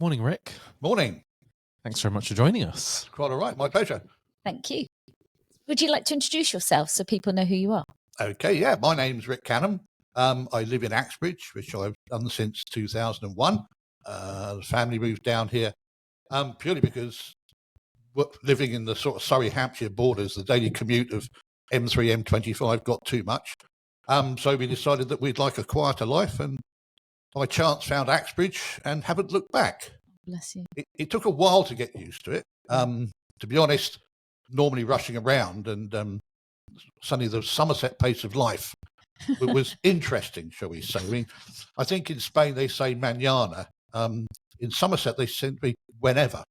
Morning, Rick. Morning. Thanks very much for joining us. Quite all right. My pleasure. Thank you. Would you like to introduce yourself so people know who you are? Okay, yeah. My name's Rick Canham. I live in Axbridge, which I've done since 2001. The family moved down here purely because living in the sort of Surrey-Hampshire borders, the daily commute of M3, M25 got too much. So we decided that we'd like a quieter life, and by chance found Axbridge and haven't looked back. Bless you. It took a while to get used to it. To be honest, normally rushing around, and suddenly the Somerset pace of life was interesting, shall we say. I mean, I think in Spain they say mañana. In Somerset they seem to be whenever.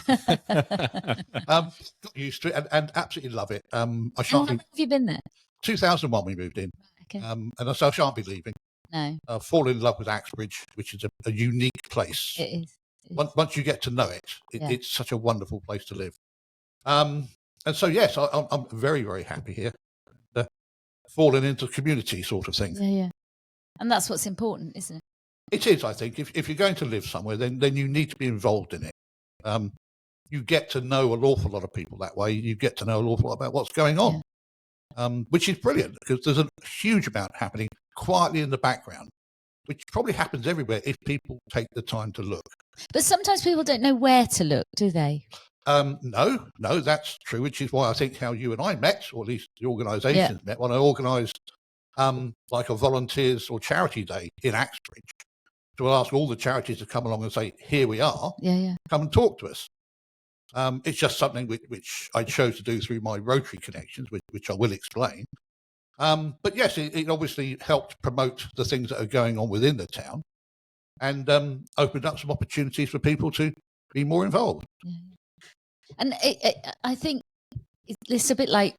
Got used to it and absolutely love it. How long have you been there? 2001 we moved in. Okay. And I shan't be leaving. No. Fall in love with Axbridge, which is a unique place. It is. Once you get to know it, it's such a wonderful place to live. And so, yes, I'm very, very happy here. Falling into community sort of thing. Yeah. And that's what's important, isn't it? It is, I think. If you're going to live somewhere, then you need to be involved in it. You get to know an awful lot of people that way. You get to know an awful lot about what's going on, which is brilliant because there's a huge amount happening quietly in the background, which probably happens everywhere if people take the time to look. But sometimes people don't know where to look, do they? No, that's true, which is why I think how you and I met, or at least the organisations met, when I organised like a volunteers or charity day in Axbridge to ask all the charities to come along and say, here we are, come and talk to us. It's just something which I chose to do through my Rotary connections, which I will explain. But yes, it obviously helped promote the things that are going on within the town and opened up some opportunities for people to be more involved. Yeah. And I think it's a bit like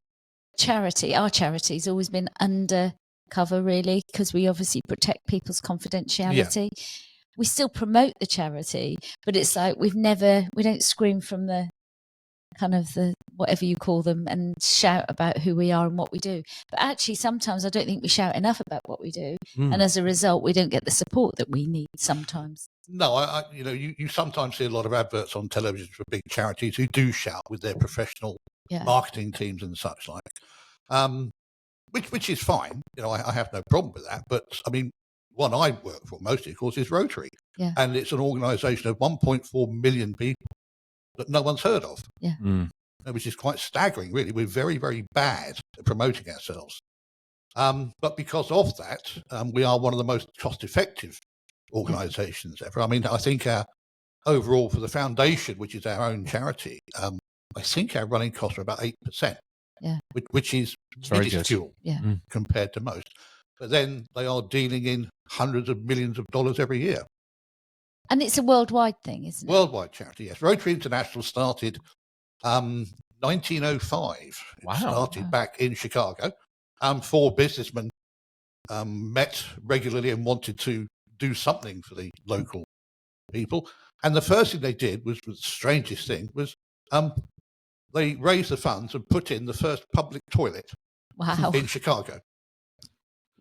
charity. Our charity's always been undercover, really, because we obviously protect people's confidentiality. Yeah. We still promote the charity, but it's like we don't scream from the kind of the whatever you call them and shout about who we are and what we do. But actually, sometimes I don't think we shout enough about what we do, and as a result, we don't get the support that we need sometimes. No, you sometimes see a lot of adverts on television for big charities who do shout with their professional marketing teams and such like, which is fine. I have no problem with that. But I mean, one I work for mostly, of course, is Rotary, and it's an organisation of 1.4 million people that no one's heard of, which is quite staggering, really. We're very, very bad at promoting ourselves. But because of that, we are one of the most cost-effective organisations ever. I mean, I think our overall for the foundation, which is our own charity, I think our running costs are about 8%, which is minuscule compared to most. But then they are dealing in hundreds of millions of dollars every year. And it's a worldwide thing, isn't it? Worldwide charity, yes. Rotary International started 1905. It started back in Chicago. 4 businessmen met regularly and wanted to do something for the local people. And the first thing they did was the strangest thing, was they raised the funds and put in the first public toilet in Chicago.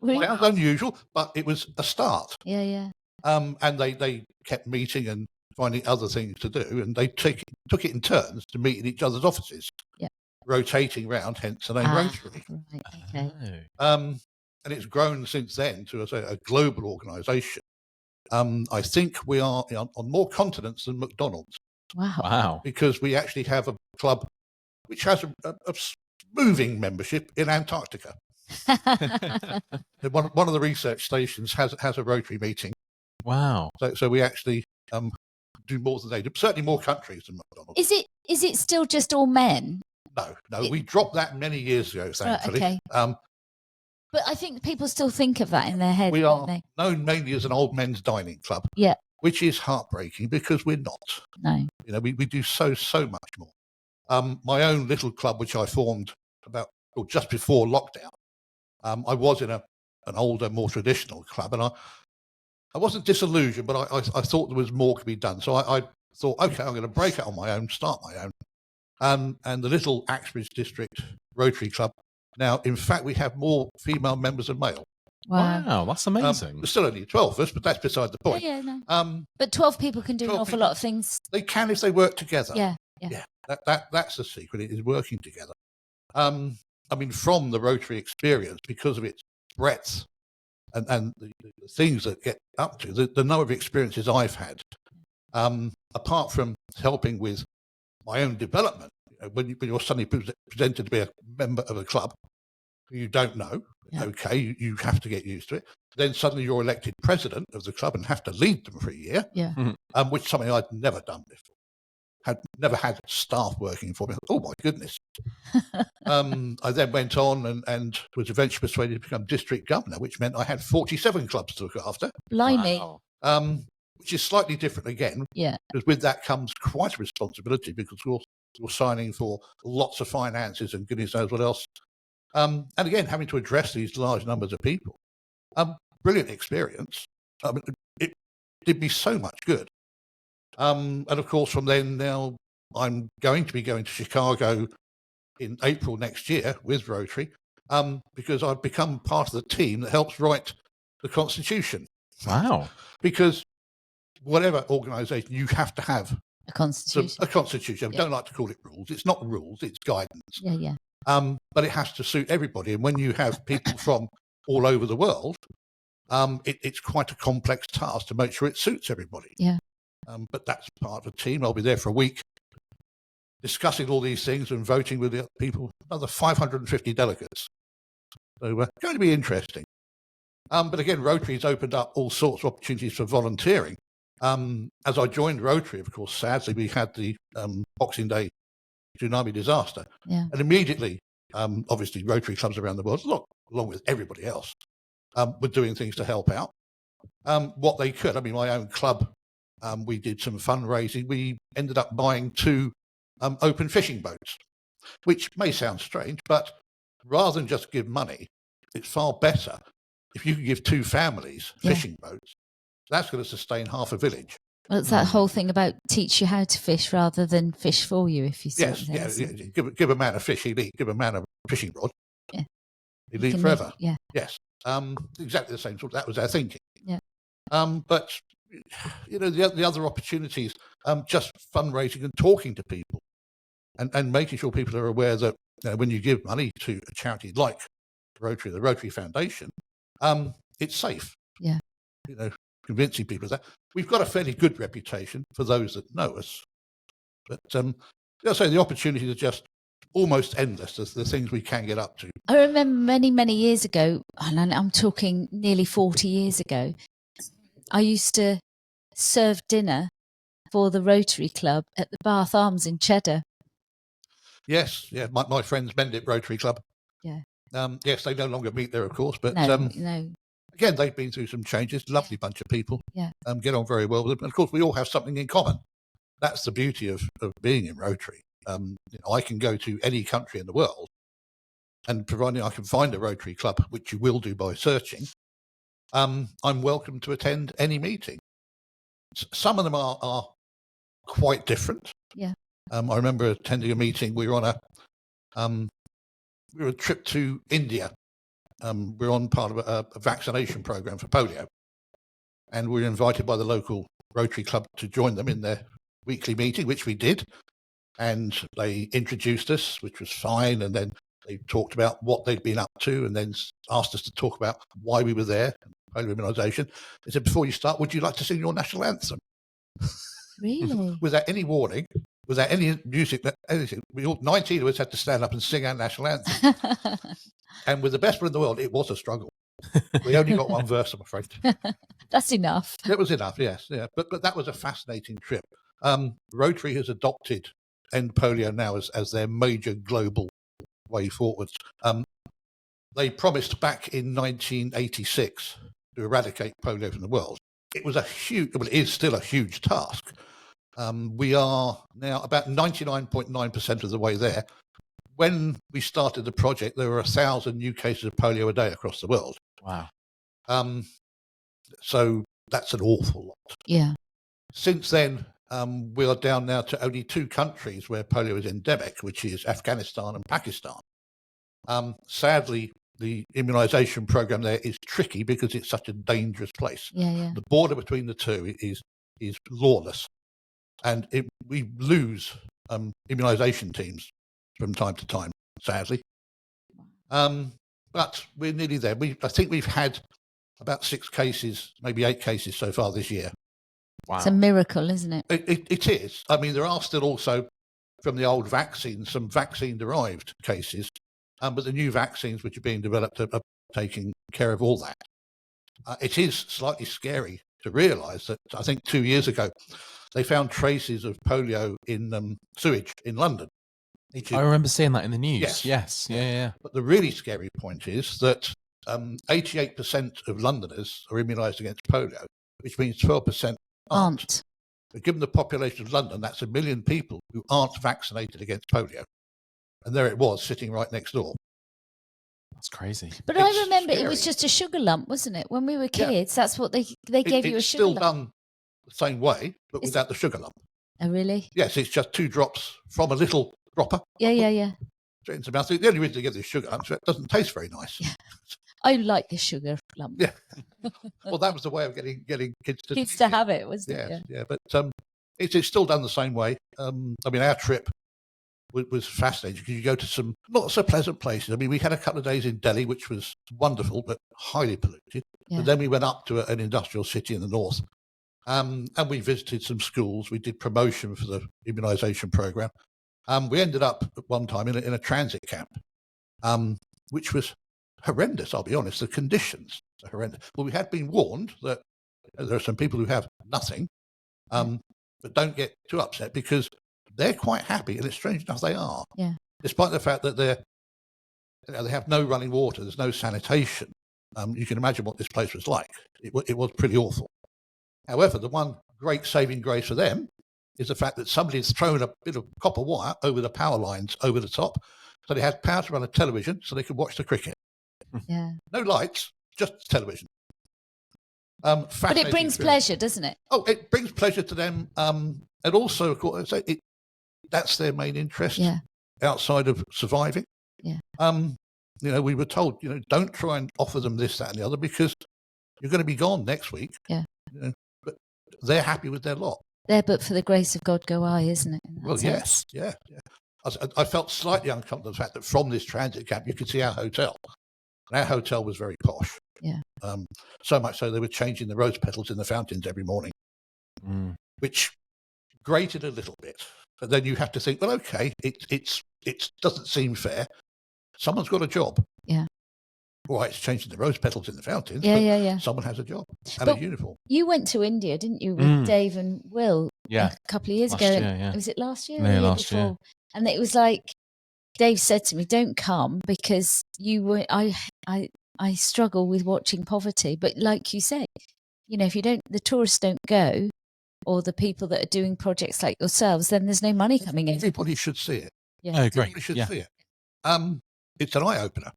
Really? Sounds unusual, but it was a start. Yeah. And they kept meeting and finding other things to do, and they took it in turns to meet in each other's offices, rotating round, hence the name Rotary. Right, okay. And it's grown since then to a global organisation. I think we are on more continents than McDonald's. Wow. Because we actually have a club which has a moving membership in Antarctica. One of the research stations has a Rotary meeting. Wow. So we actually do more than they do. Certainly more countries than McDonald's. Is it still just all men? No. We dropped that many years ago, thankfully. Right, okay. But I think people still think of that in their head. We are known mainly as an old men's dining club. Yeah. Which is heartbreaking because we're not. No. We do so much more. My own little club, which I formed just before lockdown. I was in an older, more traditional club, and I wasn't disillusioned, but I thought there was more to be done. So I thought, okay, I'm going to break out on my own, start my own. And the little Axbridge District Rotary Club, now, in fact, we have more female members than male. Wow. That's amazing. There's still only 12 of us, but that's beside the point. Yeah, no. But 12 people can do an awful lot of things. They can if they work together. Yeah. That's the secret. It is working together. I mean, from the Rotary experience, because of its breadth and the things that get up to, the number of experiences I've had, apart from helping with my own development, when you're suddenly presented to be a member of a club who you don't know, okay, you have to get used to it. Then suddenly you're elected president of the club and have to lead them for a year, which is something I'd never done before. Had never had staff working for me. Oh my goodness. I then went on and was eventually persuaded to become district governor, which meant I had 47 clubs to look after. Blimey. Wow. Which is slightly different again. Yeah. Because with that comes quite a responsibility, because you're signing for lots of finances and goodness knows what else. And again, having to address these large numbers of people. Brilliant experience. I mean, it did me so much good. And of course, from then, now I'm going to be going to Chicago in April next year with Rotary, because I've become part of the team that helps write the Constitution. Wow. Because whatever organisation, you have to have a constitution. A constitution. I don't like to call it rules. It's not rules, it's guidance. Yeah. But it has to suit everybody. And when you have people from all over the world, it's quite a complex task to make sure it suits everybody. Yeah. But that's part of the team. I'll be there for a week discussing all these things and voting with the people, another 550 delegates. So going to be interesting. But again, Rotary's opened up all sorts of opportunities for volunteering. As I joined Rotary, of course, sadly, we had the Boxing Day tsunami disaster. Yeah. And immediately, obviously, Rotary clubs around the world, along with everybody else, were doing things to help out. What they could. I mean, my own club, we did some fundraising. We ended up buying 2 open fishing boats, which may sound strange, but rather than just give money, it's far better if you can give 2 families fishing boats. That's going to sustain half a village. Well, it's that whole thing about teach you how to fish rather than fish for you, if you see Yes, give a man a fish, he'll eat. Give a man a fishing rod, he'll eat forever. Yes, exactly the same sort. That was our thinking. Yeah. But the other opportunities, just fundraising and talking to people, and making sure people are aware that when you give money to a charity like Rotary, the Rotary Foundation, it's safe. Yeah. Convincing people of that. We've got a fairly good reputation for those that know us. But I'll say the opportunities are just almost endless, the things we can get up to. I remember many, many years ago, and I'm talking nearly 40 years ago, I used to serve dinner for the Rotary Club at the Bath Arms in Cheddar. Yes, my friends Mendip Rotary Club. Yeah. Yes, they no longer meet there, of course, but no. Again, they've been through some changes. Lovely bunch of people. Yeah. Get on very well with them. And of course, we all have something in common. That's the beauty of being in Rotary. I can go to any country in the world, and providing I can find a Rotary club, which you will do by searching, I'm welcome to attend any meeting. Some of them are quite different. Yeah. I remember attending a meeting. We were on a trip to India. We're on part of a vaccination program for polio, and we were invited by the local Rotary Club to join them in their weekly meeting, which we did. And they introduced us, which was fine. And then they talked about what they'd been up to, and then asked us to talk about why we were there, polio immunisation. They said, before you start, would you like to sing your national anthem? Really? Without any warning, without any music, anything. We all 19 of us had to stand up and sing our national anthem. And with the best one in the world, it was a struggle. We only got one verse, I'm afraid. That's enough. It was enough, yes. Yeah. But that was a fascinating trip. Rotary has adopted End Polio now as their major global way forwards. They promised back in 1986 to eradicate polio from the world. It was it is still a huge task. We are now about 99.9% of the way there. When we started the project, there were 1,000 new cases of polio a day across the world. Wow. So that's an awful lot. Yeah. Since then, we are down now to only 2 countries where polio is endemic, which is Afghanistan and Pakistan. Sadly, the immunisation programme there is tricky because it's such a dangerous place. The border between the two is lawless, and we lose immunisation teams from time to time, sadly. But we're nearly there. I think we've had about 6 cases, maybe 8 cases so far this year. Wow. It's a miracle, isn't it? It is. I mean, there are still also, from the old vaccines, some vaccine-derived cases, but the new vaccines which are being developed are taking care of all that. It is slightly scary to realise that I think 2 years ago they found traces of polio in sewage in London. I remember seeing that in the news. Yes. Yeah. But the really scary point is that 88% of Londoners are immunised against polio, which means 12% aren't. But given the population of London, that's 1 million people who aren't vaccinated against polio. And there it was, sitting right next door. That's crazy. But I remember it was just a sugar lump, wasn't it? When we were kids, that's what they gave you, a sugar lump. It's still done the same way, but without the sugar lump. Oh, really? Yes, it's just 2 drops from a little dropper. Yeah. Straight into the mouth. The only reason they give this sugar lump is it doesn't taste very nice. Yeah. I like the sugar lump. Yeah. Well, that was the way of getting kids to have it, wasn't it? Yeah. But it's still done the same way. I mean, our trip was fascinating because you go to some not so pleasant places. I mean, we had a couple of days in Delhi, which was wonderful, but highly polluted. Yeah. And then we went up to an industrial city in the north, and we visited some schools. We did promotion for the immunisation programme. We ended up at one time in a transit camp, which was horrendous, I'll be honest. The conditions are horrendous. Well, we had been warned that there are some people who have nothing, but don't get too upset because they're quite happy, and it's strange enough they are. Yeah. Despite the fact that they have no running water, there's no sanitation. You can imagine what this place was like. It was pretty awful. However, the one great saving grace for them is the fact that somebody's thrown a bit of copper wire over the power lines over the top, so they had power to run a television so they could watch the cricket. Yeah. No lights, just television. But it brings pleasure, doesn't it? Oh, it brings pleasure to them. And also, of course, that's their main interest outside of surviving. Yeah. We were told, don't try and offer them this, that, and the other because you're going to be gone next week. Yeah. But they're happy with their lot. There, but for the grace of God go I, isn't it? Well, yes. Yeah. I felt slightly uncomfortable with the fact that from this transit camp, you could see our hotel. And our hotel was very posh. Yeah. So much so they were changing the rose petals in the fountains every morning, which grated a little bit. But then you have to think, well, okay, it doesn't seem fair. Someone's got a job. Yeah. All right, it's changing the rose petals in the fountains. Yeah. Someone has a job and a uniform. You went to India, didn't you, with Dave and Will? Yeah. A couple of years last ago. Year, Was it last year? Yeah, last year. And it was like Dave said to me, "Don't come because I struggle with watching poverty." But like you say, if the tourists don't go, or the people that are doing projects like yourselves, then there's no money coming in. Everybody should see it. Yeah. Oh, great. Everybody should see it. It's an eye opener.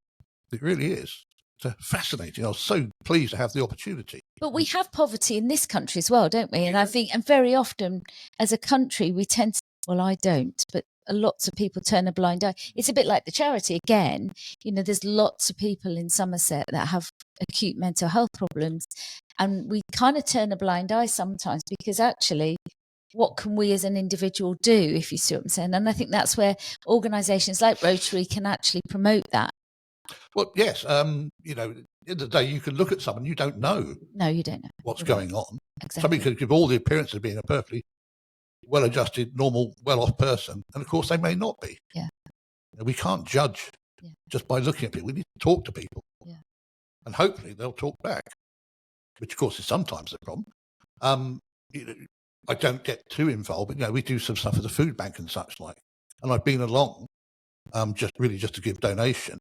It really is. It's fascinating. I was so pleased to have the opportunity. But we have poverty in this country as well, don't we? And I think, and very often as a country, we tend to, well, I don't, but lots of people turn a blind eye. It's a bit like the charity again. There's lots of people in Somerset that have acute mental health problems, and we kind of turn a blind eye sometimes because actually, what can we as an individual do, if you see what I'm saying? And I think that's where organisations like Rotary can actually promote that. Well, yes. At the end of the day, you can look at someone, you don't know. No, you don't know what's going on. Exactly. Somebody could give all the appearance of being a perfectly well-adjusted, normal, well-off person, and of course they may not be. Yeah. We can't judge just by looking at people. We need to talk to people. Yeah. And hopefully they'll talk back, which of course is sometimes the problem. I don't get too involved, but we do some stuff at the food bank and such like. And I've been along just to give donation.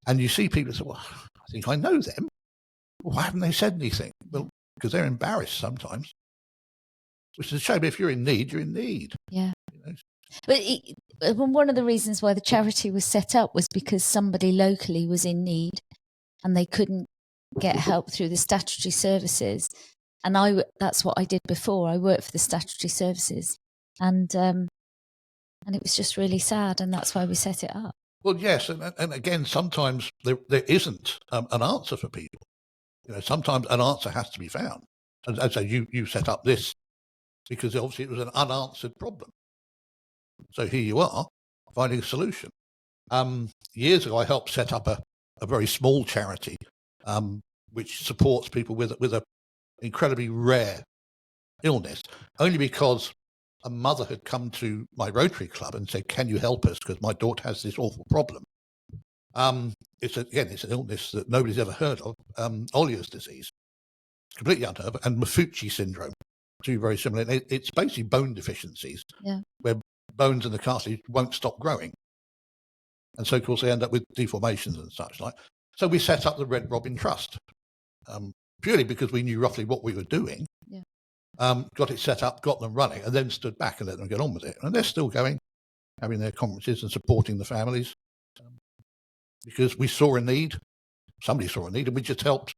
And you see people say, well, I think I know them. Why haven't they said anything? Well, because they're embarrassed sometimes. Which is a shame. If you're in need, you're in need. Yeah. But one of the reasons why the charity was set up was because somebody locally was in need and they couldn't get help through the statutory services. And that's what I did before. I worked for the statutory services. And it was just really sad. And that's why we set it up. Well, yes, and again, sometimes there isn't an answer for people. Sometimes an answer has to be found. And so you set up this because obviously it was an unanswered problem. So here you are, finding a solution. Years ago, I helped set up a very small charity which supports people with an incredibly rare illness, only because a mother had come to my Rotary Club and said, "Can you help us? Because my daughter has this awful problem." It's an illness that nobody's ever heard of, Olliers disease, completely unheard of, and Maffucci syndrome, two very similar. It's basically bone deficiencies, where bones in the cartilage won't stop growing. And so, of course, they end up with deformations and such like. So we set up the Red Robin Trust, purely because we knew roughly what we were doing. Got it set up, got them running, and then stood back and let them get on with it. And they're still going, having their conferences and supporting the families, because we saw a need. Somebody saw a need, and we just helped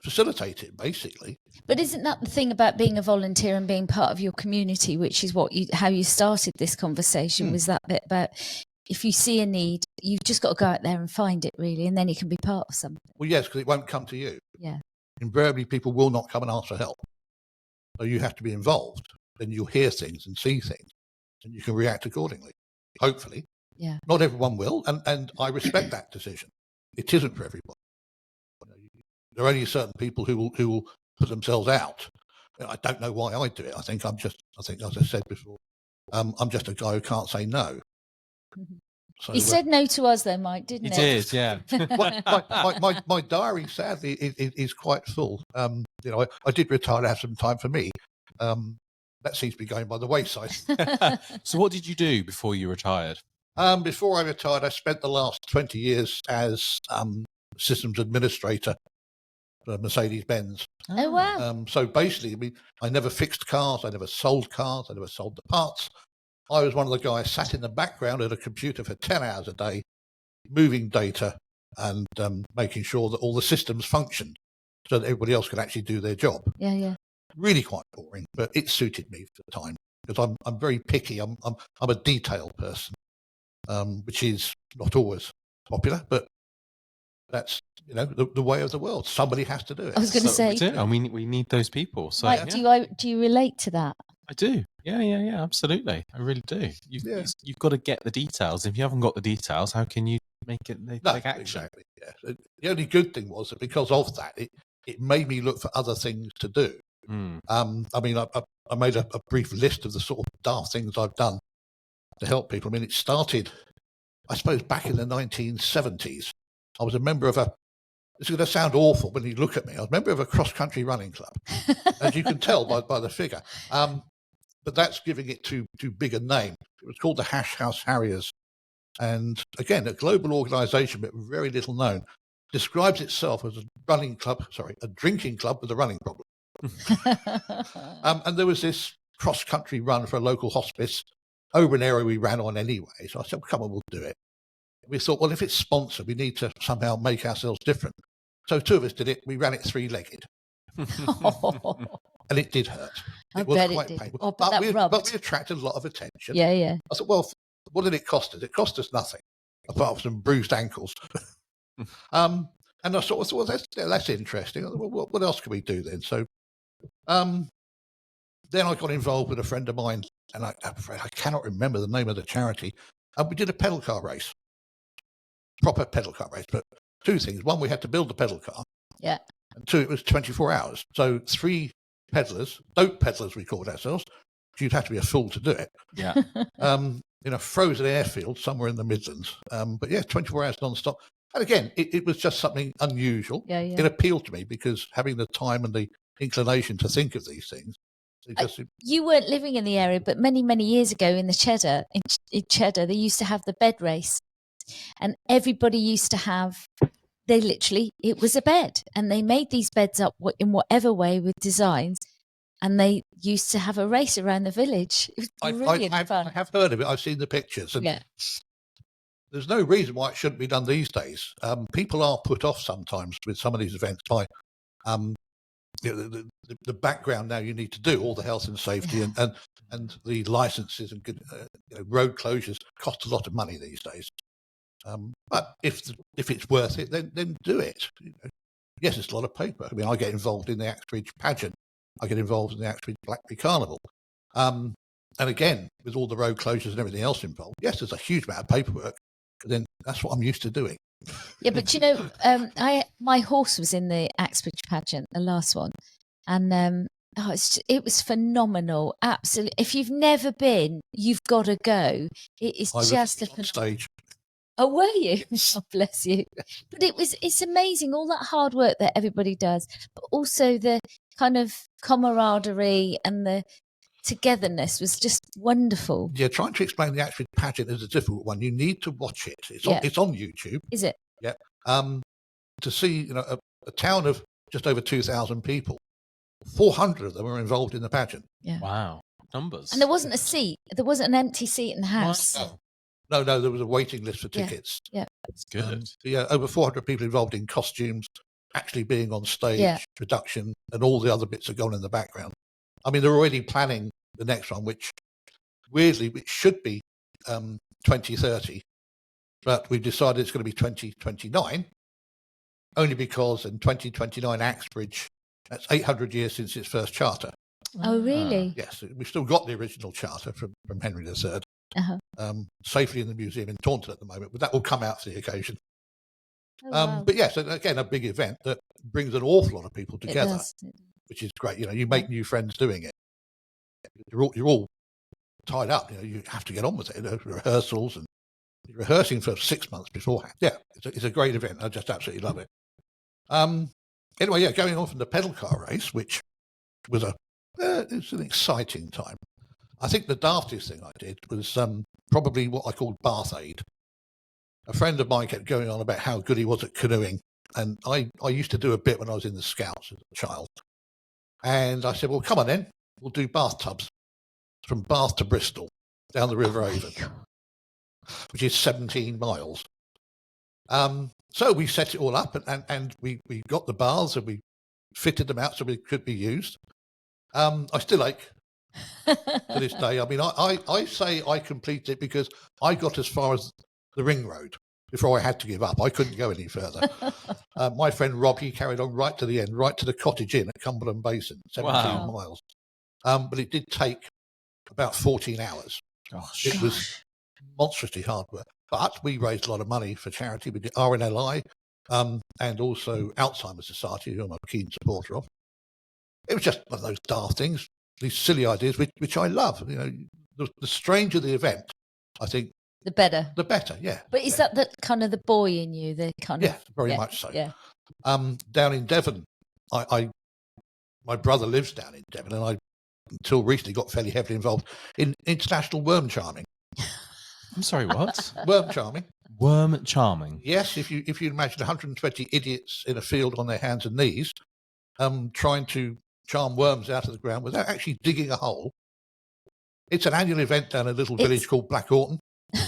facilitate it, basically. But isn't that the thing about being a volunteer and being part of your community, which is how you started this conversation? Was that bit about, if you see a need, you've just got to go out there and find it, really, and then you can be part of something. Well, yes, because it won't come to you. Yeah. Invariably, people will not come and ask for help. So you have to be involved. Then you'll hear things and see things, and you can react accordingly, hopefully. Yeah. Not everyone will, and I respect that decision. It isn't for everybody. There are only certain people who will put themselves out. I don't know why I do it. I think, as I said before, I'm just a guy who can't say no. So, he said no to us, though, Mike, didn't he? He did, yeah. my diary, sadly, is quite full. I did retire to have some time for me. That seems to be going by the wayside. So what did you do before you retired? Before I retired, I spent the last 20 years as systems administrator for Mercedes-Benz. Oh, wow. So basically, I never fixed cars, I never sold cars, I never sold the parts. I was one of the guys sat in the background at a computer for 10 hours a day, moving data and making sure that all the systems functioned so that everybody else could actually do their job. Yeah. Really quite boring, but it suited me for the time because I'm very picky. I'm a detail person, which is not always popular, but that's the way of the world. Somebody has to do it. I was going to say, we need those people. So, Mike, do you relate to that? I do. Yeah, absolutely. I really do. You've got to get the details. If you haven't got the details, how can you make it take action? Exactly. Yeah. The only good thing was that because of that, it made me look for other things to do. I made a brief list of the sort of daft things I've done to help people. I mean, it started, I suppose, back in the 1970s. I was a member of it's going to sound awful when you look at me. I was a member of a cross-country running club, as you can tell by the figure. But that's giving it too big a name. It was called the Hash House Harriers. And again, a global organisation, but very little known, describes itself as a drinking club with a running problem. And there was this cross-country run for a local hospice over an area we ran on anyway. So I said, well, come on, we'll do it. We thought, well, if it's sponsored, we need to somehow make ourselves different. So two of us did it. We ran it three-legged. And it did hurt. It was quite painful. But we attracted a lot of attention. Yeah. I said, well, what did it cost us? It cost us nothing, apart from some bruised ankles. And I sort of thought, well, that's interesting. What else can we do then? So then I got involved with a friend of mine, and I cannot remember the name of the charity. And we did a pedal car race, proper pedal car race. But two things. One, we had to build the pedal car. Yeah. And two, it was 24 hours. So 3 pedalers, dope pedalers we called ourselves, you'd have to be a fool to do it. Yeah. In a frozen airfield somewhere in the Midlands. But yeah, 24 hours non-stop. And again, it was just something unusual. Yeah. It appealed to me because having the time and the inclination to think of these things. You weren't living in the area, but many, many years ago in Cheddar, they used to have the bed race. And everybody used to have, it was a bed. And they made these beds up in whatever way with designs. And they used to have a race around the village. It was brilliant fun. I have heard of it. I've seen the pictures. And there's no reason why it shouldn't be done these days. People are put off sometimes with some of these events by the background now you need to do, all the health and safety and the licenses and road closures cost a lot of money these days. But if it's worth it, then do it. Yes, it's a lot of paper. I mean, I get involved in the Axbridge pageant. I get involved in the Axbridge Blackberry Carnival. And again, with all the road closures and everything else involved, yes, there's a huge amount of paperwork. But then that's what I'm used to doing. Yeah, but my horse was in the Axbridge pageant, the last one, and it was phenomenal. Absolutely, if you've never been, you've got to go. It is just on stage. Oh, were you? Oh, bless you. But it's amazing, all that hard work that everybody does, but also the kind of camaraderie and the togetherness was just wonderful. Yeah, trying to explain the Axbridge pageant is a difficult one. You need to watch it. It's on YouTube. Is it? Yeah. To see, a town of just over 2,000 people, 400 of them are involved in the pageant. Yeah. Wow. Numbers. And there wasn't a seat. There wasn't an empty seat in the house. No, there was a waiting list for tickets. Yeah. That's good. Over 400 people involved in costumes, actually being on stage, production, and all the other bits that go on in the background. I mean, they're already planning the next one, which weirdly, which should be 2030, but we've decided it's going to be 2029, only because in 2029, Axbridge, that's 800 years since its first charter. Oh, really? Yes, we've still got the original charter from Henry III. Safely in the museum in Taunton at the moment, but that will come out for the occasion. Wow. But yes, again, a big event that brings an awful lot of people together, which is great. You make new friends doing it. You're all tied up. You have to get on with it. Rehearsals, and you're rehearsing for 6 months beforehand. Yeah, it's a great event. I just absolutely love it. Anyway, going on from the pedal car race, which was it's an exciting time. I think the daftest thing I did was probably what I called Bath Aid. A friend of mine kept going on about how good he was at canoeing, and I used to do a bit when I was in the Scouts as a child. And I said, well, come on then, we'll do bathtubs from Bath to Bristol, down the River Avon, which is 17 miles. So we set it all up, and we got the baths, and we fitted them out so they could be used. I still ache to this day. I mean, I say I completed it because I got as far as the ring road before I had to give up. I couldn't go any further. My friend Rob, he carried on right to the end, right to the Cottage Inn at Cumberland Basin, 17 miles. But it did take about 14 hours. Gosh. It was monstrously hard work. But we raised a lot of money for charity. We did RNLI and also Alzheimer's Society, who I'm a keen supporter of. It was just one of those daft things, these silly ideas, which I love. The stranger the event, I think, the better. The better, yeah. But is that the kind of the boy in you? The kind of very much so. Yeah. Down in Devon, my brother lives down in Devon, and I until recently got fairly heavily involved in international worm charming. I'm sorry, what? Worm charming. Worm charming. Yes, if you imagine 120 idiots in a field on their hands and knees, trying to charm worms out of the ground without actually digging a hole. It's an annual event down in a little village called Black Orton.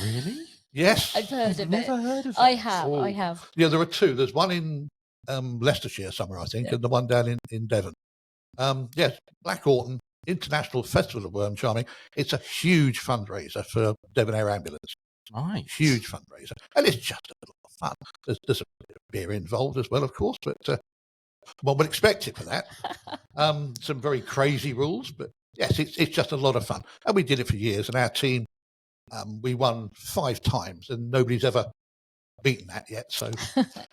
Really? Yes. I've heard of it. Never heard of it. I have. Yeah, there are two. There's one in Leicestershire somewhere, I think, and the one down in Devon. Yes, Black Orton International Festival of Worm Charming. It's a huge fundraiser for Devon Air Ambulance. Right. Huge fundraiser. And it's just a lot of fun. There's a bit of beer involved as well, of course, but one would expect it for that. Some very crazy rules, but yes, it's just a lot of fun. And we did it for years, and our team, we won 5 times, and nobody's ever beaten that yet. So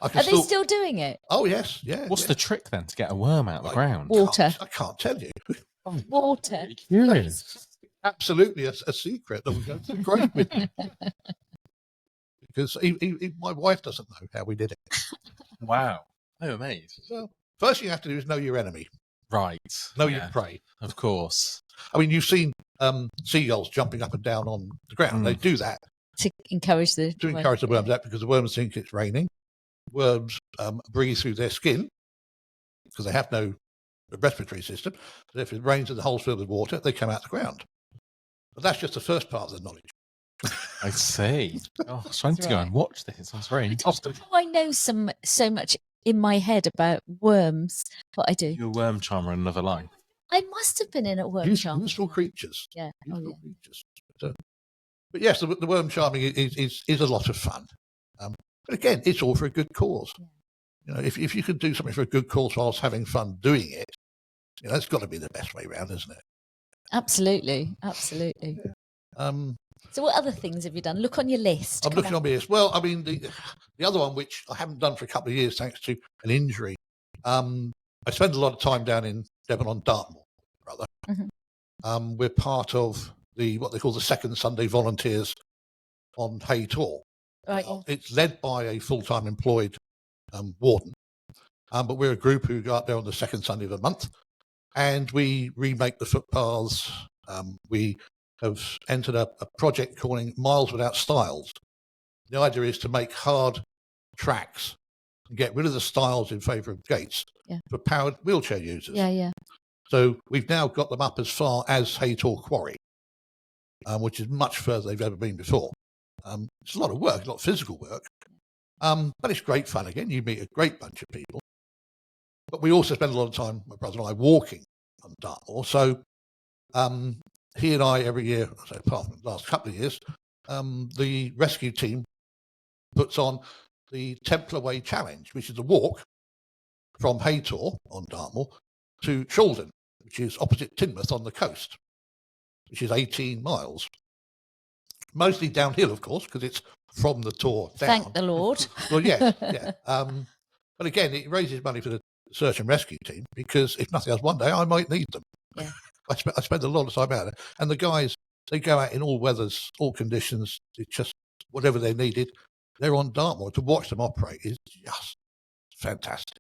Are they still doing it? Oh, yes. Yeah. What's the trick then to get a worm out of the ground? Water. I can't tell you. Water. Curious. Absolutely a secret that we go to the grave with. Because even my wife doesn't know how we did it. Wow. I'm amazed. So first thing you have to do is know your enemy. Right. Know your prey. Of course. I mean, you've seen seagulls jumping up and down on the ground. They do that to encourage the worms out, because the worms think it's raining. Worms breathe through their skin because they have no respiratory system. So if it rains and the hole's filled with water, they come out the ground. But that's just the first part of the knowledge. I see. Oh, I was trying to go and watch this. I was very interested. I know so much in my head about worms. What I do. You're a worm charmer in another life. I must have been in a worm charmer. Useful creatures. Yeah. Useful creatures. But yes, the worm charming is a lot of fun. But again, it's all for a good cause. You know, if you can do something for a good cause whilst having fun doing it, you know, that's got to be the best way around, isn't it? Absolutely. So what other things have you done? Look on your list. I'm looking on my list. Well, I mean, the other one, which I haven't done for a couple of years thanks to an injury, I spend a lot of time down in Devon on Dartmoor, brother. Mm-hmm. We're part of what they call the Second Sunday Volunteers on Hay Tor. Right. It's led by a full-time employed warden, but we're a group who go out there on the second Sunday of the month, and we remake the footpaths. We have entered a project calling Miles Without Stiles. The idea is to make hard tracks and get rid of the stiles in favour of gates for powered wheelchair users. So we've now got them up as far as Hay Tor Quarry, which is much further than they've ever been before. It's a lot of work, a lot of physical work, but it's great fun. Again, you meet a great bunch of people. But we also spend a lot of time, my brother and I, walking on Dartmoor. So he and I, every year, so apart from the last couple of years, the rescue team puts on the Templar Way Challenge, which is a walk from Hay Tor on Dartmoor to Shalden, which is opposite Teignmouth on the coast, which is 18 miles. Mostly downhill, of course, because it's from the Tor down. Thank the Lord. Well, yes, yeah. But again, it raises money for the search and rescue team, because if nothing else, one day I might need them. Yeah. I spend a lot of time out there, and the guys, they go out in all weathers, all conditions. It's just whatever they needed. They're on Dartmoor. To watch them operate is just fantastic.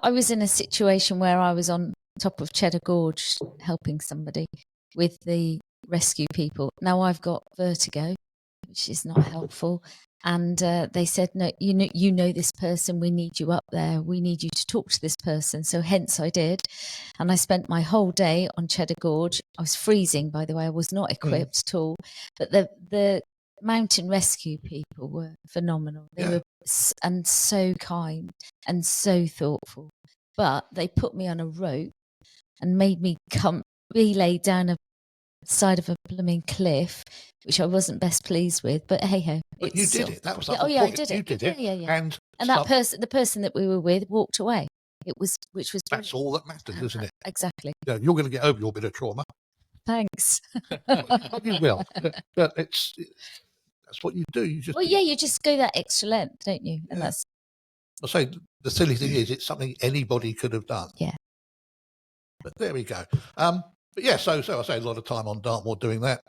I was in a situation where I was on top of Cheddar Gorge helping somebody with the rescue people. Now I've got vertigo, which is not helpful. And they said, no, you know this person. We need you up there. We need you to talk to this person. So hence I did. And I spent my whole day on Cheddar Gorge. I was freezing, by the way. I was not equipped at all. But the mountain rescue people were phenomenal. They were and so kind and so thoughtful. But they put me on a rope and made me be laid down a side of a blooming cliff, which I wasn't best pleased with, but hey ho. But you did it. That was I did it. You did it. Yeah. And the person that we were with walked away. Which was brilliant. That's all that matters, isn't it? Exactly. Yeah, you're going to get over your bit of trauma. Thanks. You will. But that's what you do. You just go that extra length, don't you? And that's. I say the silly thing is, it's something anybody could have done. Yeah. But there we go. But yeah, so I say a lot of time on Dartmoor doing that.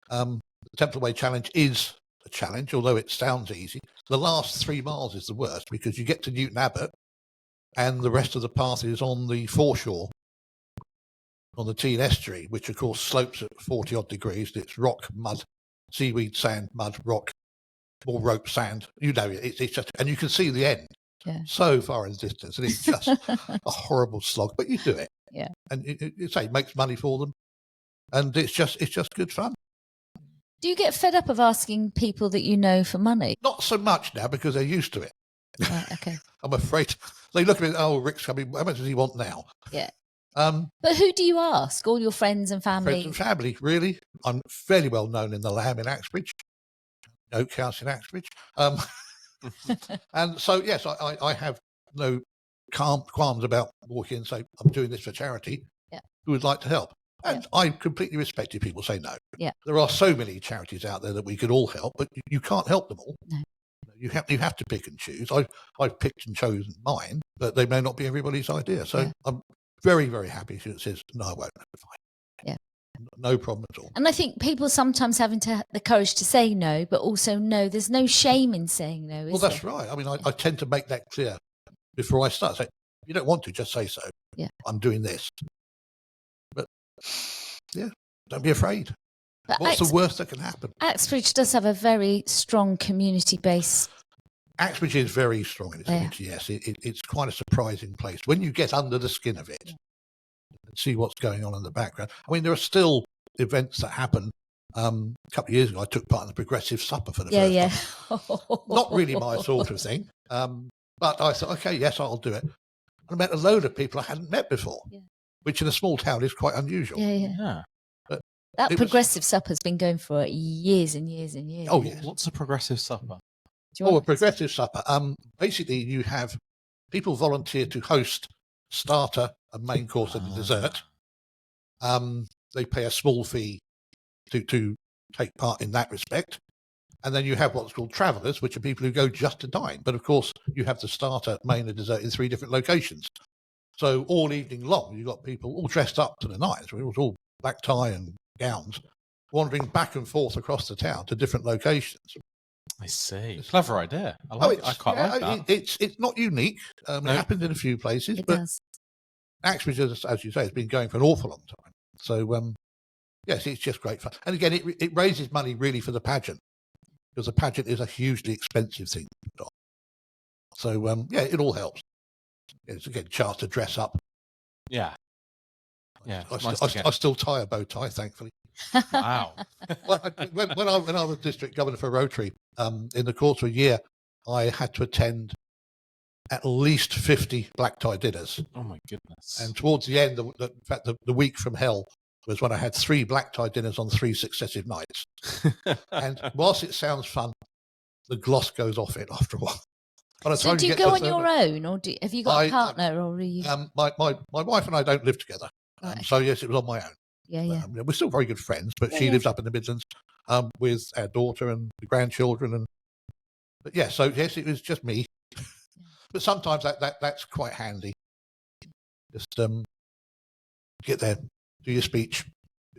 The Templar Way Challenge is a challenge, although it sounds easy. The last 3 miles is the worst, because you get to Newton Abbot and the rest of the path is on the foreshore, on the Tean estuary, which of course slopes at 40 odd degrees. It's rock, mud, seaweed, sand, mud, rock, or rope, sand. You know, it's just, and you can see the end so far in the distance, and it's just a horrible slog, but you do it. Yeah. And it makes money for them, and it's just good fun. Do you get fed up of asking people that you know for money? Not so much now, because they're used to it. Right, okay. I'm afraid they look at me. Oh, Rick's coming. How much does he want now? Yeah. But who do you ask? All your friends and family? Friends and family, really. I'm fairly well known in the Lamb in Axbridge, Oak House in Axbridge. And so, yes, I have no qualms about walking and say, I'm doing this for charity. Yeah. Who would like to help? And I completely respect if people say no. Yeah. There are so many charities out there that we could all help, but you can't help them all. No. You have to pick and choose. I've picked and chosen mine, but they may not be everybody's idea. So I'm very, very happy if it says, no, I won't. Fine. Yeah. No problem at all. And I think people sometimes having the courage to say no, but also no, there's no shame in saying no, is that's right. I mean, I tend to make that clear before I start. Say, if you don't want to, just say so. Yeah. I'm doing this. But, don't be afraid. But what's the worst that can happen? Axbridge does have a very strong community base. Axbridge is very strong in its community, yes. It's quite a surprising place. When you get under the skin of it and see what's going on in the background. I mean, there are still events that happen. A couple of years ago, I took part in the Progressive Supper for the first time. Not really my sort of thing. But I thought, okay, yes, I'll do it. And I met a load of people I hadn't met before, which in a small town is quite unusual. Yeah. That Progressive Supper's been going for years and years and years. Oh, yes. What's a Progressive Supper? A progressive supper. Basically, you have people volunteer to host starter and main course and dessert. They pay a small fee to take part in that respect. And then you have what's called travellers, which are people who go just to dine. But of course, you have the starter, main and dessert in 3 different locations. So all evening long, you've got people all dressed up to the nines. It was all black tie and gowns, wandering back and forth across the town to different locations. I see. Clever idea. I quite like that. It's not unique. It happens in a few places, but Axbridge, as you say, has been going for an awful long time. So, yes, it's just great fun. And again, it raises money really for the pageant, because the pageant is a hugely expensive thing to put on. So, it all helps. It's again a chance to dress up. Yeah. I still tie a bow tie, thankfully. Wow. when I was district governor for Rotary, in the course of a year, I had to attend at least 50 black tie dinners. Oh my goodness! And towards the end, in fact, the week from hell was when I had 3 black tie dinners on 3 successive nights. And whilst it sounds fun, the gloss goes off it after a while. So do you go on your own, or have you got a partner, or are you? My wife and I don't live together, so yes, it was on my own. Yeah. We're still very good friends, but she lives up in the Midlands with our daughter and the grandchildren, but yes, it was just me. But sometimes that's quite handy. Just get there, do your speech,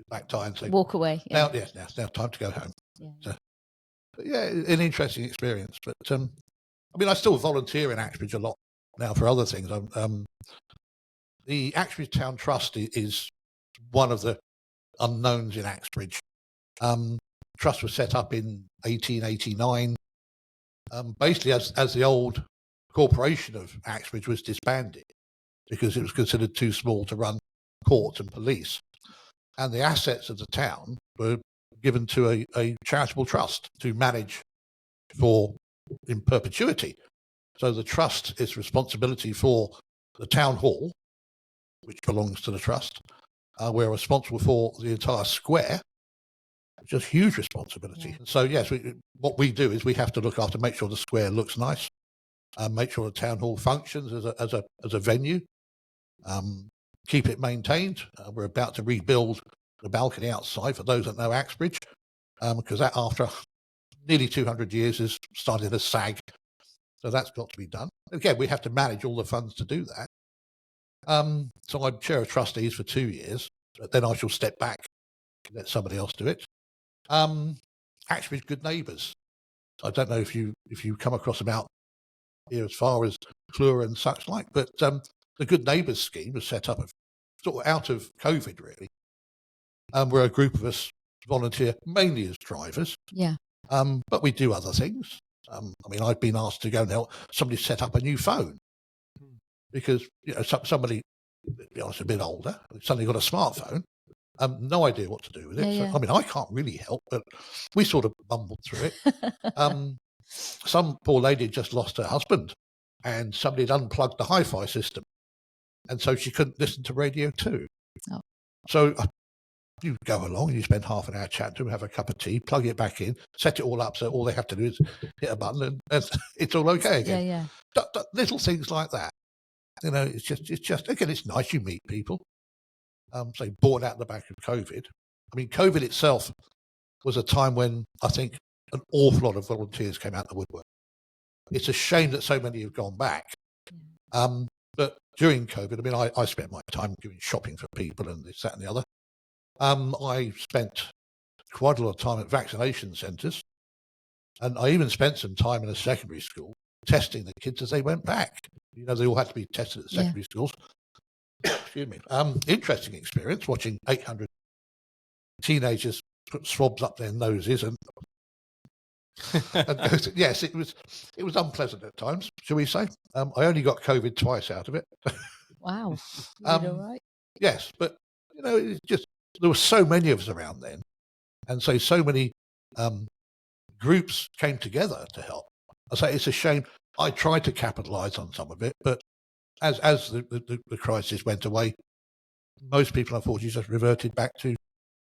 black tie, and say walk away. Now it's now time to go home. So, an interesting experience. But I still volunteer in Axbridge a lot now for other things. The Axbridge Town Trust is one of the unknowns in Axbridge. Trust was set up in 1889, basically as the old corporation of Axbridge was disbanded because it was considered too small to run courts and police, and the assets of the town were given to a charitable trust to manage in perpetuity. So the trust is responsibility for the town hall, which belongs to the trust. We're responsible for the entire square, which is huge responsibility. Yeah. So yes, what we do is we have to look after, make sure the square looks nice, make sure the town hall functions as a venue, keep it maintained. We're about to rebuild the balcony outside for those that know Axbridge, because that after nearly 200 years is starting to sag. So that's got to be done. Again, we have to manage all the funds to do that. So I'm chair of trustees for 2 years, but then I shall step back and let somebody else do it. Axbridge Good Neighbours. I don't know if you come across about here as far as Clure and such like, but the Good Neighbours scheme was set up sort of out of COVID, really. Where a group of us volunteer mainly as drivers. Yeah. But we do other things. I've been asked to go and help somebody set up a new phone because somebody, to be honest, a bit older, suddenly got a smartphone, no idea what to do with it. Yeah. So, I can't really help, but we sort of bumbled through it. Some poor lady just lost her husband, and somebody had unplugged the hi-fi system, and so she couldn't listen to Radio 2. Oh. So you go along and you spend half an hour chatting to them, have a cup of tea, plug it back in, set it all up so all they have to do is hit a button and it's all okay again. Yeah. Little things like that. It's just again, it's nice you meet people. Say born out the back of COVID. COVID itself was a time when I think an awful lot of volunteers came out of the woodwork. It's a shame that so many have gone back. But during COVID, I spent my time doing shopping for people and this, that and the other. I spent quite a lot of time at vaccination centres, and I even spent some time in a secondary school testing the kids as they went back. They all had to be tested at secondary schools. Excuse me. Interesting experience watching 800 teenagers put swabs up their noses and go through. Yes, it was unpleasant at times, shall we say. I only got COVID twice out of it. Wow. All right. Yes, but it's just there were so many of us around then, and so many groups came together to help. I say it's a shame. I tried to capitalise on some of it, but as the crisis went away, most people unfortunately just reverted back to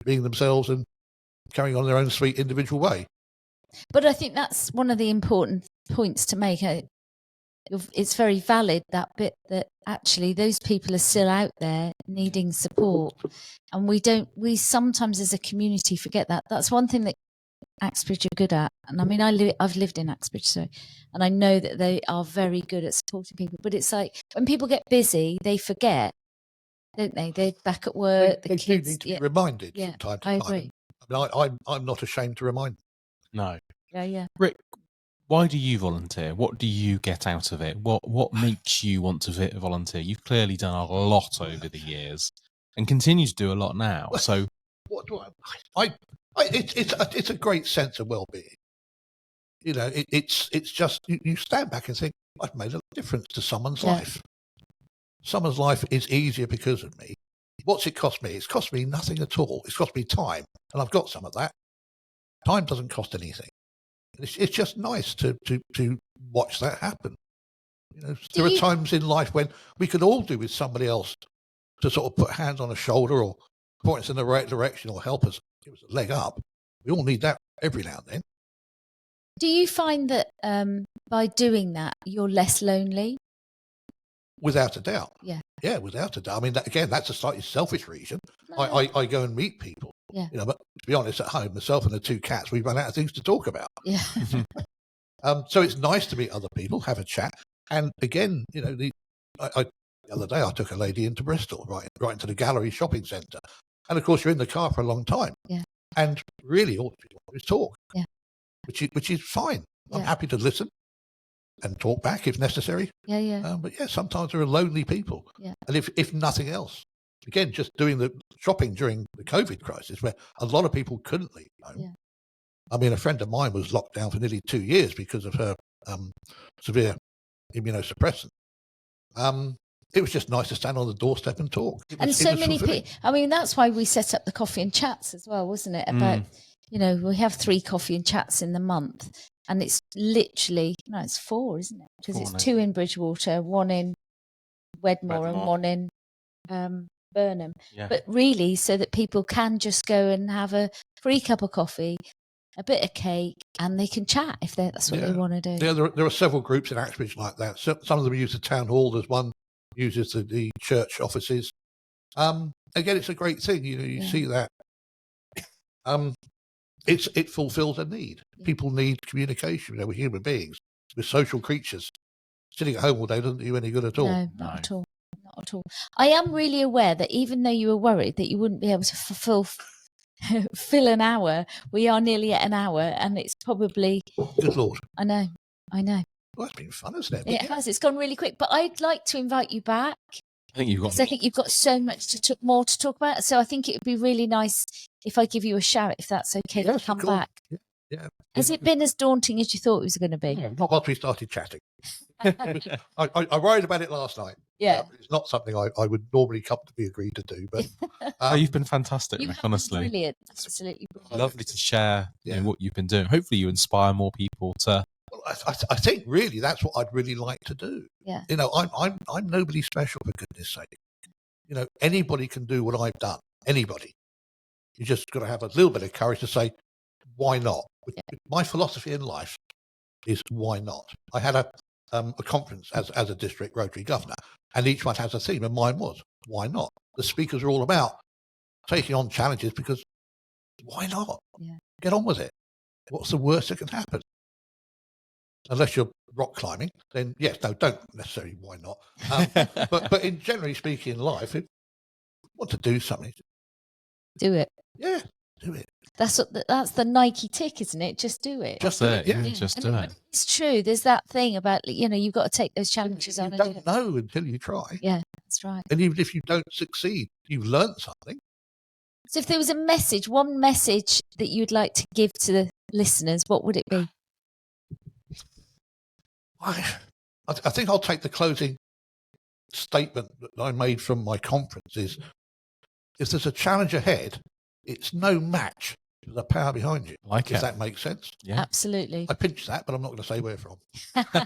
being themselves and carrying on their own sweet individual way. But I think that's one of the important points to make. It's very valid, that bit, that actually those people are still out there needing support, and we sometimes as a community forget that. That's one thing that Axbridge are good at, and I mean I've lived in Axbridge, and I know that they are very good at supporting people. But it's like when people get busy, they forget, don't they? They're back at work. They do need to be reminded from time to time. I agree. I mean, I'm not ashamed to remind them. No. Yeah. Rick, why do you volunteer? What do you get out of it? What makes you want to volunteer? You've clearly done a lot over the years and continue to do a lot now. So what do it's a great sense of well-being. You know, it's just you stand back and think, I've made a difference to someone's life. Someone's life is easier because of me. What's it cost me? It's cost me nothing at all. It's cost me time, and I've got some of that. Time doesn't cost anything. It's just nice to watch that happen. You know, there are times in life when we could all do with somebody else to sort of put hands on a shoulder or point us in the right direction or help us, give us a leg up. We all need that every now and then. Do you find that by doing that, you're less lonely? Without a doubt. Yeah, without a doubt. I mean, that's a slightly selfish reason. No. I go and meet people. Yeah. You know, but to be honest, at home, myself and the two cats, we run out of things to talk about. Yeah. So it's nice to meet other people, have a chat. And again, you know, the other day I took a lady into Bristol, right into the Gallery shopping centre. And of course, you're in the car for a long time. Yeah. And really, all people want is talk. Yeah. Which is fine. I'm Yeah. happy to listen and talk back if necessary. Yeah. But yeah, sometimes there are lonely people. Yeah. And if nothing else, again, just doing the shopping during the COVID crisis, where a lot of people couldn't leave home. Yeah. I mean, a friend of mine was locked down for nearly 2 years because of her severe immunosuppressant. It was just nice to stand on the doorstep and talk. And so many people. I mean, that's why we set up the coffee and chats as well, wasn't it? About you know, we have 3 coffee and chats in the month, and it's literally it's 4, isn't it? Because it's 2 in Bridgewater, 1 in Wedmore, and 1 in Burnham. Yeah. But really, so that people can just go and have a free cup of coffee, a bit of cake, and they can chat if that's what they want to do. Yeah, there are several groups in Axbridge like that. So, some of them use the town hall. There's one uses the church offices. Again, it's a great thing. You know, you see that. It fulfills a need. Yeah. People need communication. You know, we're human beings. We're social creatures. Sitting at home all day doesn't do you any good at all. No, not at all. Not at all. I am really aware that even though you were worried that you wouldn't be able to fill an hour, we are nearly at an hour, and it's probably. Good Lord. I know. Well, it's been fun, hasn't it? It has. It's gone really quick. But I'd like to invite you back. I think you've got so much more to talk about. So I think it would be really nice if I give you a shout, if that's okay, to come back. Yeah. Has it been as daunting as you thought it was going to be? Yeah, not once we started chatting. I worried about it last night. Yeah. It's not something I would normally comfortably agree to do. But you've been fantastic, Rick, honestly. Brilliant. Absolutely brilliant. Lovely to share what you've been doing. Hopefully you inspire more people to... Well, I think really that's what I'd really like to do. Yeah. You know, I'm nobody special, for goodness sake. You know, anybody can do what I've done. Anybody. You just got to have a little bit of courage to say, why not? Yeah. My philosophy in life is why not? I had a conference as a district Rotary governor, and each one has a theme, and mine was why not? The speakers are all about taking on challenges because why not? Yeah. Get on with it. What's the worst that can happen? Unless you're rock climbing, then yes, no, don't necessarily. Why not? But in generally speaking, in life, if you want to do something, do it. Yeah, do it. That's the Nike tick, isn't it? Just do it. Just do it. Yeah. Just do it. It's true. There's that thing about you've got to take those challenges on. You don't know until you try. Yeah, that's right. And even if you don't succeed, you've learned something. So, if there was one message that you'd like to give to the listeners, what would it be? I think I'll take the closing statement that I made from my conference is, if there's a challenge ahead, it's no match to the power behind you. Does that make sense? Yeah. Absolutely. I pinched that, but I'm not going to say where from.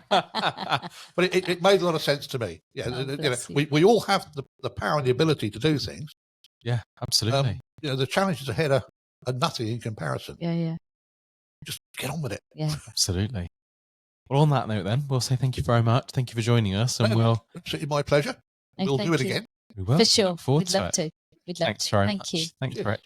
But it made a lot of sense to me. Yeah, we all have the power and the ability to do things. Yeah, absolutely. The challenges ahead are nothing in comparison. Yeah. just get on with it. Yeah. Absolutely. Well, on that note, then we'll say thank you very much. Thank you for joining us, and we'll absolutely my pleasure. No, We'll do it thank you. again. we will. For sure. Look forward We'd to love it. to. We'd love Thanks to. very Thank much. you. Thanks, Rick.